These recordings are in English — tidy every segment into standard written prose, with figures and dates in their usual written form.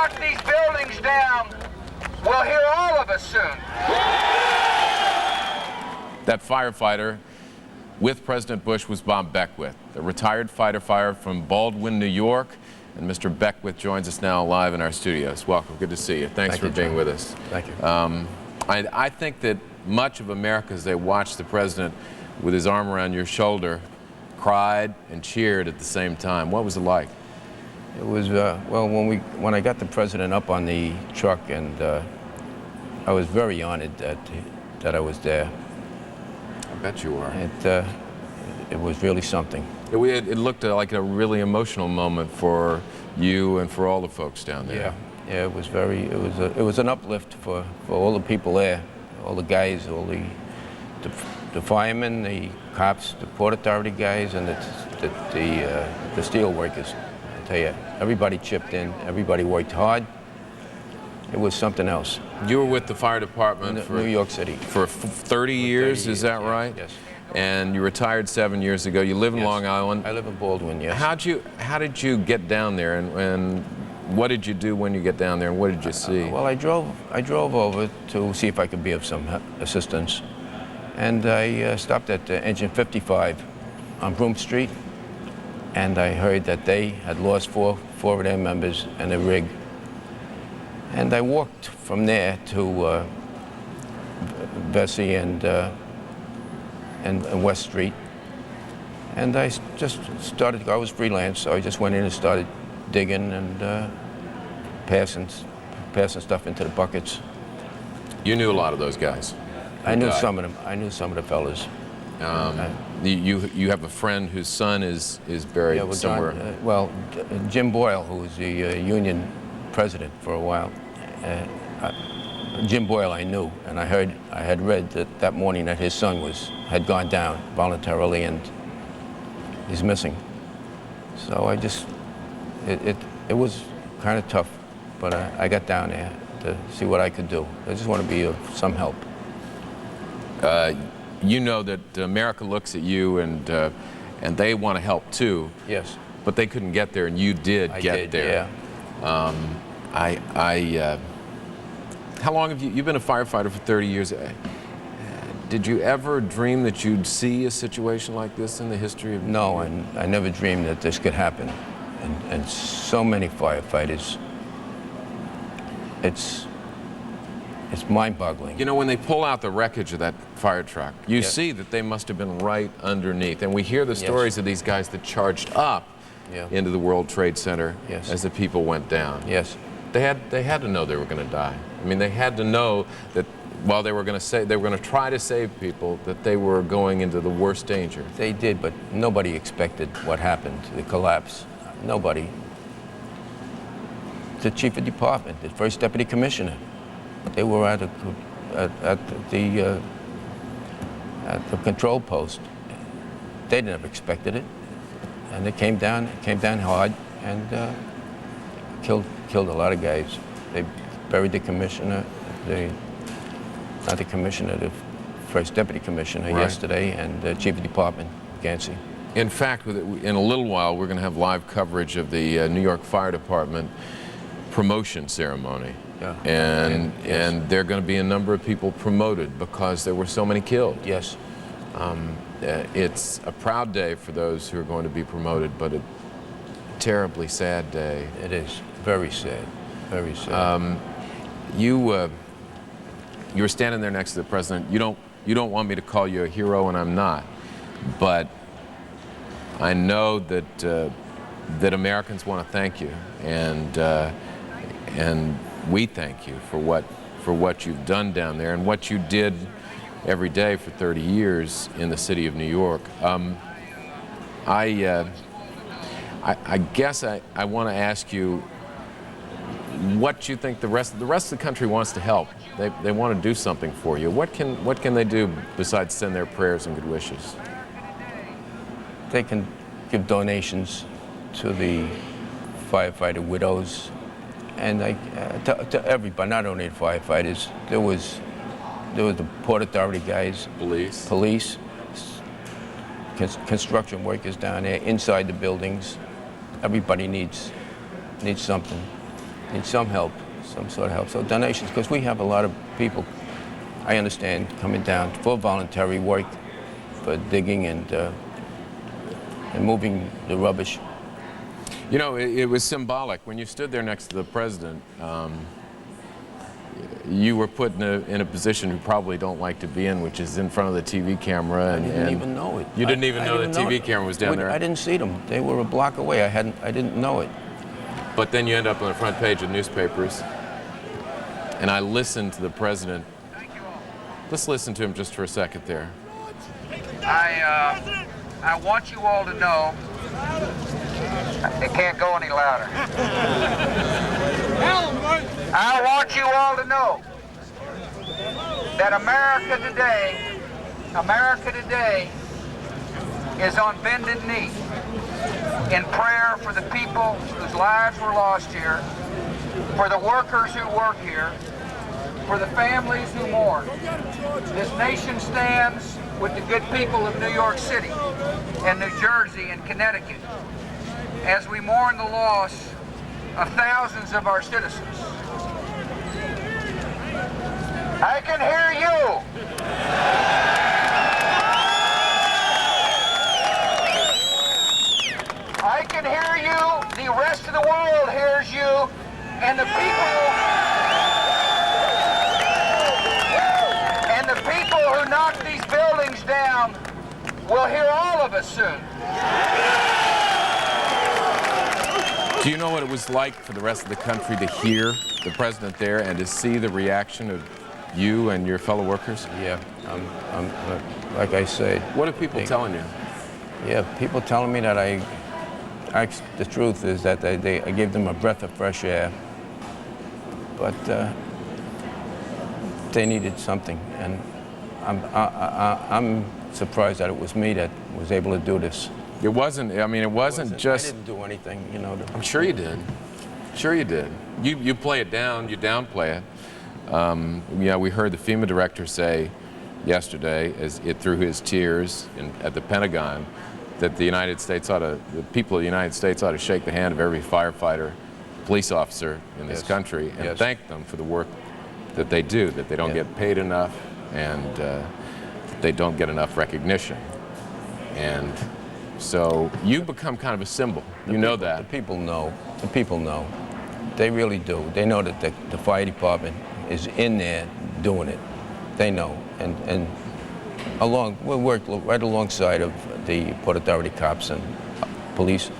knock these buildings down, we'll hear all of us soon. That firefighter with President Bush was Bob Beckwith, a retired fighter from Baldwin, New York. And Mr. Beckwith joins us now live in our studios. Welcome. Good to see you. Thanks for being with us. Thank you. I think that much of America, as they watched the president with his arm around your shoulder, cried and cheered at the same time. What was it like? It was, well, when I got the president up on the truck, and I was very honored that I was there. I bet you were. It was really something. It looked like a really emotional moment for you and for all the folks down there. Yeah, it was very. It was an uplift for all the people there, all the guys, all the firemen, the cops, the Port Authority guys, and the steel workers. I tell you, everybody chipped in. Everybody worked hard. It was something else. You were with the fire department for New York City for 30 years. Is that right? Yes. And you retired 7 years ago. You live in Long Island. I live in Baldwin. Yes. How did you get down there, and what did you do when you get down there, and what did you see? Well, I drove over to see if I could be of some assistance, and I stopped at Engine 55 on Broome Street, and I heard that they had lost four of their members and a rig. And I walked from there to Vesey and West Street, and I just started. I was freelance, so I just went in and started digging and passing stuff into the buckets. You knew a lot of those guys. I knew some of them. I knew some of the fellas. You have a friend whose son is buried somewhere. Jim Boyle, who was the union president for a while. Jim Boyle I knew, and I had read that morning that his son had gone down voluntarily and he's missing. So it was kind of tough, but I got down there to see what I could do. I just want to be of some help. You know that America looks at you and they want to help too. Yes. But they couldn't get there, and you did get there. Yeah. How long have you've been a firefighter for 30 years? Did you ever dream that you'd see a situation like this in the history of? No, I never dreamed that this could happen. And so many firefighters, it's mind-boggling. You know, when they pull out the wreckage of that fire truck, you see that they must have been right underneath. And we hear the stories of these guys that charged up into the World Trade Center as the people went down. Yes. They had to know they were going to die. I mean, they had to know that while they were going to try to save people, that they were going into the worst danger. They did, but nobody expected what happened, the collapse. Nobody. The chief of department, the first deputy commissioner, they were at the control post. They never expected it, and it came down hard and killed a lot of guys. They buried the commissioner, not the commissioner, the first deputy commissioner yesterday, and the chief of department, Gansey. In fact, in a little while, we're going to have live coverage of the New York Fire Department promotion ceremony. Yeah. And there are going to be a number of people promoted because there were so many killed. Yes. It's a proud day for those who are going to be promoted, but a terribly sad day. It is very sad, very sad. You were standing there next to the president. You don't want me to call you a hero, and I'm not, but I know that Americans want to thank you, and we thank you for what you've done down there and what you did every day for 30 years in the city of New York. I guess I want to ask you what you think the rest of the country wants to help. They want to do something for you. What can they do besides send their prayers and good wishes? They can give donations to the firefighter widows, and to everybody, not only the firefighters. There was the Port Authority guys, police, construction workers down there inside the buildings. Everybody needs something. need some help, some sort of help. So donations, because we have a lot of people, I understand, coming down for voluntary work, for digging and moving the rubbish. You know, it was symbolic. When you stood there next to the president, you were put in a position you probably don't like to be in, which is in front of the TV camera. I didn't even know it. You didn't even know the TV camera was down there? I didn't see them. They were a block away. I didn't know it. But then you end up on the front page of newspapers. And I listened to the president. Let's listen to him just for a second there. I want you all to know, it can't go any louder. I want you all to know that America today is on bended knee in prayer for the people whose lives were lost here, for the workers who work here, for the families who mourn. This nation stands with the good people of New York City and New Jersey and Connecticut as we mourn the loss of thousands of our citizens. I can hear you. I can hear you. The rest of the world hears you. And the people who knock these buildings down will hear all of us soon. Do you know what it was like for the rest of the country to hear the president there and to see the reaction of you and your fellow workers? Yeah, like I say. What are people telling you? Yeah, people telling me that the truth is that I gave them a breath of fresh air, but they needed something, and I'm surprised that it was me that was able to do this. It wasn't, I mean, it wasn't just... I didn't do anything, you know. I'm sure you did. Sure you did. You play it down, you downplay it. Yeah, we heard the FEMA director say yesterday, through his tears at the Pentagon, that the people of the United States ought to shake the hand of every firefighter, police officer in this country and thank them for the work that they do, that they don't get paid enough and they don't get enough recognition. And so you become kind of a symbol. You know that. The people know. The people know. They really do. They know that the fire department is in there doing it. They know. And we work right alongside of the Port Authority cops and police.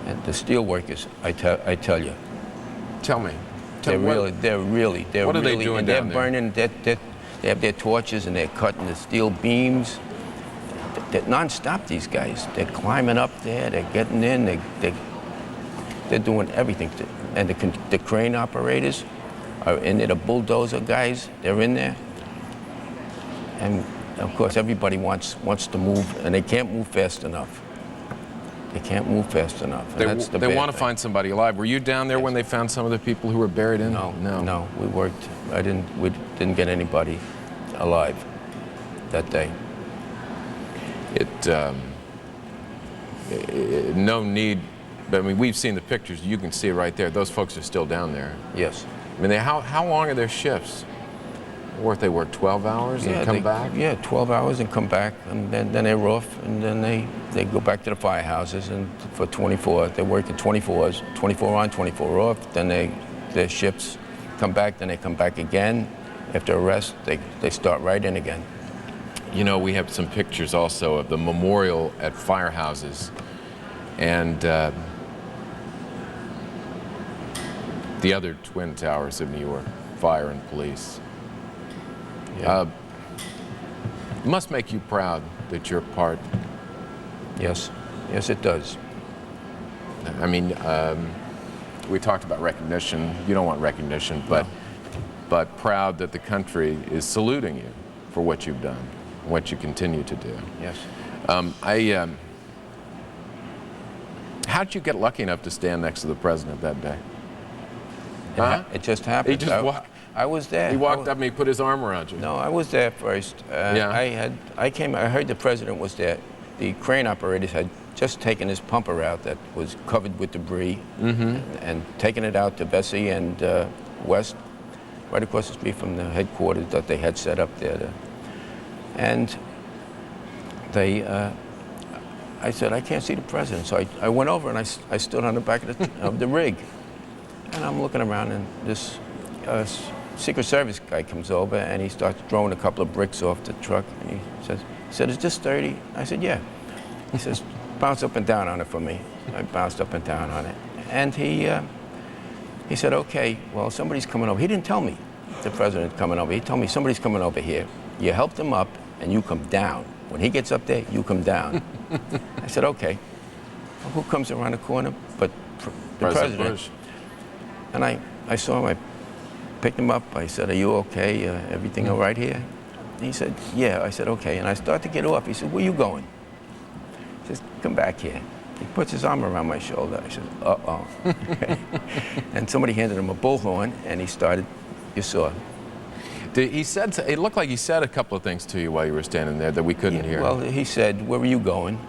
And the steel workers, I tell you. Tell me. They're really. What are they doing down there? They're burning. They have their torches and they're cutting the steel beams. They're non-stop, these guys. They're climbing up there. They're getting in. They're doing everything. And the crane operators are in there. The bulldozer guys, they're in there. And of course, everybody wants to move, and they can't move fast enough. They can't move fast enough. They want to find somebody alive. Were you down there when they found some of the people who were buried in? No. We worked. We didn't get anybody alive that day. No need. But I mean, we've seen the pictures. You can see it right there. Those folks are still down there. Yes. I mean, how long are their shifts? Or if they work 12 hours and come back? Yeah, 12 hours and come back, and then they're off, and then they go back to the firehouses, and for 24, they work at 24s, 24 on, 24 off. Then their shifts come back, then they come back again. After a rest, they start right in again. You know, we have some pictures also of the memorial at firehouses, and the other twin towers of New York, fire and police. Yeah. It must make you proud that you're part. Yes, it does. I mean, we talked about recognition. You don't want recognition, but proud that the country is saluting you for what you've done, what you continue to do. Yes. How'd you get lucky enough to stand next to the president that day? It just happened. He just walked. I was there. He walked up and he put his arm around you. No, I was there first. Yeah. I heard the president was there. The crane operators had just taken his pumper out that was covered with debris, and taken it out to Vesey and West, right across the street from the headquarters that they had set up there. And they, I said, I can't see the president. So I went over and I stood on the back of the rig. And I'm looking around, and this Secret Service guy comes over, and he starts throwing a couple of bricks off the truck. And he said, is this 30? I said, yeah. He says, bounce up and down on it for me. I bounced up and down on it. And he said, okay, well, somebody's coming over. He didn't tell me the president's coming over. He told me somebody's coming over here. You help him up, and you come down. When he gets up there, you come down. I said, okay. Well, who comes around the corner but the president? Bush. And I saw him. I picked him up. I said, are you okay? Everything all right here? And he said, yeah. I said, okay. And I started to get off. He said, where you going? He says, come back here. He puts his arm around my shoulder. I said, uh-oh. And somebody handed him a bullhorn, and he started, you saw. He said, it looked like he said a couple of things to you while you were standing there that we couldn't hear. Well, he said, where were you going?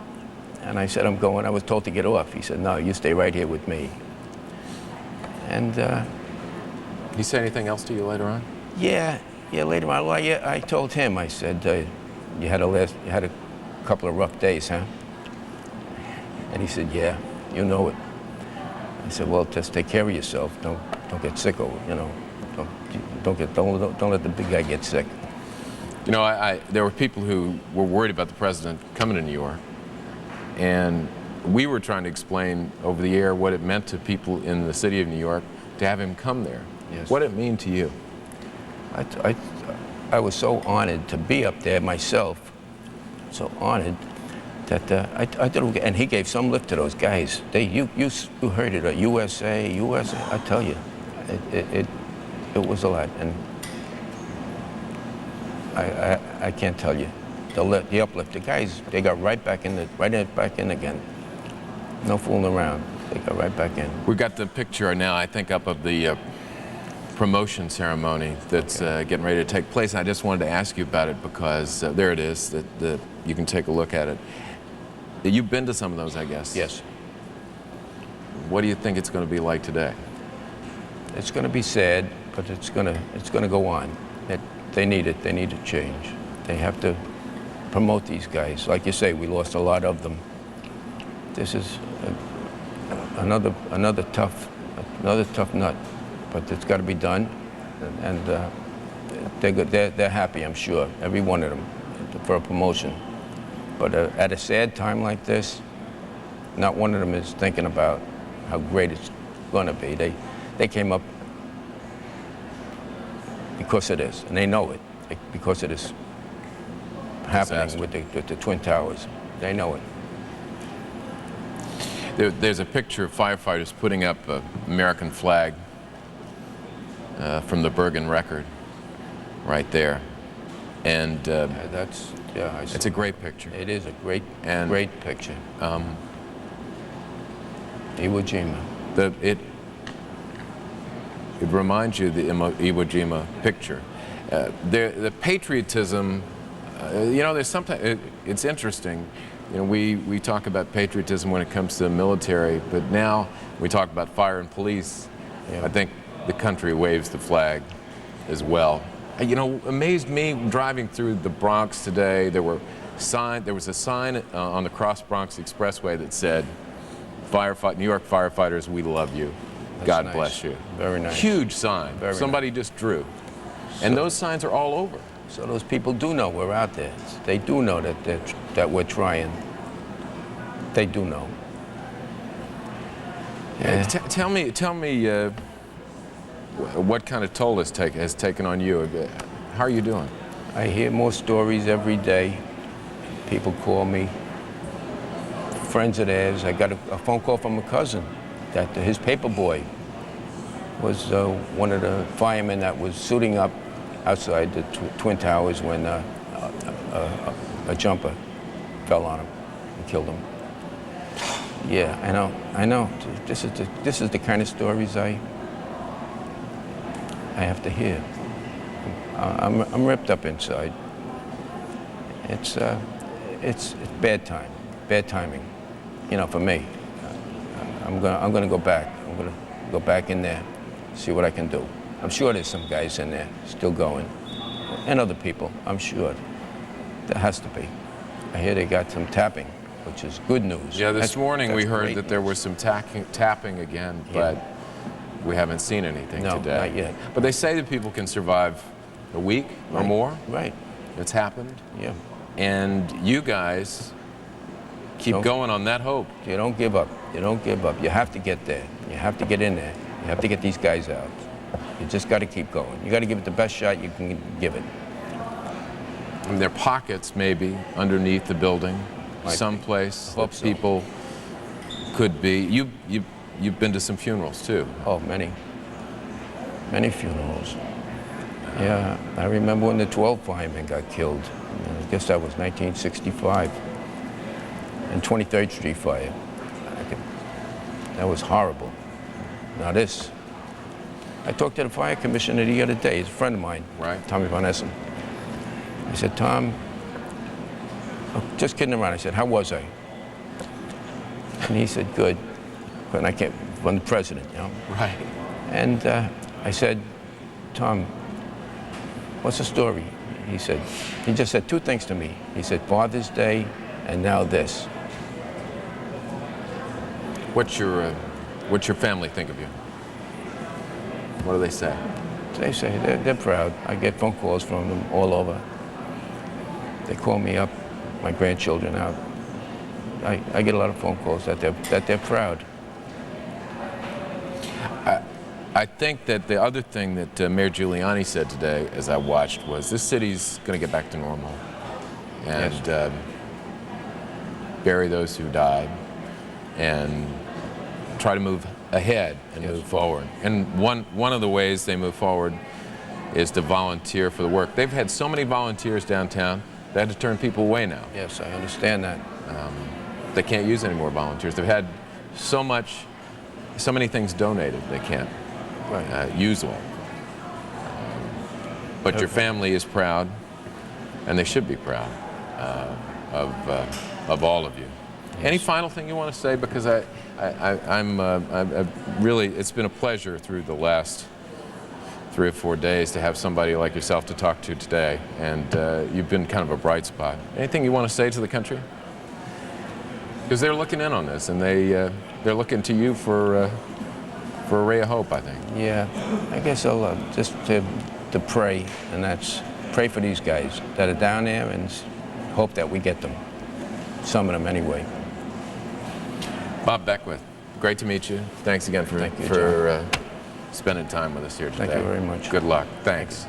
And I said, I'm going. I was told to get off. He said, no, you stay right here with me. And he said anything else to you later on? Yeah, later on. Well, I told him, I said, you had a couple of rough days, huh? And he said, yeah, you know it. I said, well, just take care of yourself. Don't get sick over, you know. Don't let the big guy get sick. You know, there were people who were worried about the president coming to New York, and we were trying to explain over the air what it meant to people in the city of New York to have him come there. Yes. What did it mean to you? I was so honored to be up there myself, so honored that I did, and he gave some lift to those guys. You heard it, USA, I tell you, it was a lot, and I can't tell you. The uplift, the guys, they got right back in again. No fooling around. They got right back in. We got the picture now, I think, up of the promotion ceremony that's getting ready to take place. And I just wanted to ask you about it because there it is. That you can take a look at it. You've been to some of those, I guess. Yes. What do you think it's going to be like today? It's going to be sad, but it's going to go on. They need it. They need to change. They have to promote these guys. Like you say, we lost a lot of them. This is another tough nut, but it's got to be done, and they're good. They're happy, I'm sure, every one of them, for a promotion. But at a sad time like this, not one of them is thinking about how great it's going to be. They came up because it is, and they know it, because it is happening with the Twin Towers. They know it. There's a picture of firefighters putting up an American flag from the Bergen record right there. And it's a great picture. It is a great picture. Iwo Jima. It reminds you of the Iwo Jima picture. The patriotism, you know, there's something, it's interesting. You know, we talk about patriotism when it comes to the military, but now we talk about fire and police. Yeah. I think the country waves the flag as well. You know, amazed me driving through the Bronx today. There was a sign on the Cross Bronx Expressway that said, New York firefighters, we love you. That's God nice. bless you. Very nice. Huge sign. Somebody just drew. And those signs are all over. So those people do know we're out there. They do know that we're trying. They do know. Yeah. Tell me what kind of toll has taken on you. How are you doing? I hear more stories every day. People call me, friends of theirs. I got a phone call from a cousin that his paper boy was one of the firemen that was suiting up outside the Twin Towers when a jumper fell on him and killed him. Yeah, I know. This is the kind of stories I have to hear. I'm ripped up inside. It's bad timing. you know, for me, I'm gonna go back. I'm gonna go back in there, see what I can do. I'm sure there's some guys in there still going, and other people. I'm sure there has to be. I hear they got some tapping, which is good news. Yeah, this morning we that's heard great that there news. was some tapping again, but we haven't seen anything No, today. not yet. But they say that people can survive a week or Right, more. Right. It's happened. Yeah. And you guys keep Don't- going on that hope. You don't give up. You don't give up. You have to get there. You have to get in there. You have to get these guys out. You just got to keep going. You got to give it the best shot you can give it. And there are pockets maybe underneath the building, Might be. someplace Hope that so. people could be. You've been to some funerals too. Oh, many. Many funerals. Yeah, I remember when the 12 firemen got killed. I guess that was 1965. And 23rd Street fire. That was horrible. Now this. I talked to the fire commissioner the other day. He's a friend of mine, Right. Tommy Von Essen. I said, Tom, just kidding around. I said, how was I? And he said, good. But I can't, from the president, you know. Right. And I said, Tom, what's the story? He said, he just said two things to me. He said, Father's Day and now this. What's your family think of you? What do they say? They say they're proud. I get phone calls from them all over. They call me up, my grandchildren out. I get a lot of phone calls that they're proud. I think that the other thing that Mayor Giuliani said today, as I watched, was this city's going to get back to normal and Yes. Bury those who died and try to move ahead and Yes. move forward. And one of the ways they move forward is to volunteer for the work. They've had so many volunteers downtown, they had to turn people away now. Yes, I understand that. They can't use any more volunteers. They've had so many things donated, they can't Right. use them. But your family is proud, and they should be proud of all of you. Yes. Any final thing you want to say? Because I'm really, it's been a pleasure through the last 3 or 4 days to have somebody like yourself to talk to today, and you've been kind of a bright spot. Anything you want to say to the country? Because they're looking in on this, and they're looking to you for a ray of hope, I think. Yeah, I guess I'll just to pray, and that's pray for these guys that are down there and hope that we get them. Some of them anyway. Bob Beckwith, great to meet you. Thanks again for Thank you, spending time with us here today. Thank you very much. Good luck. Thanks.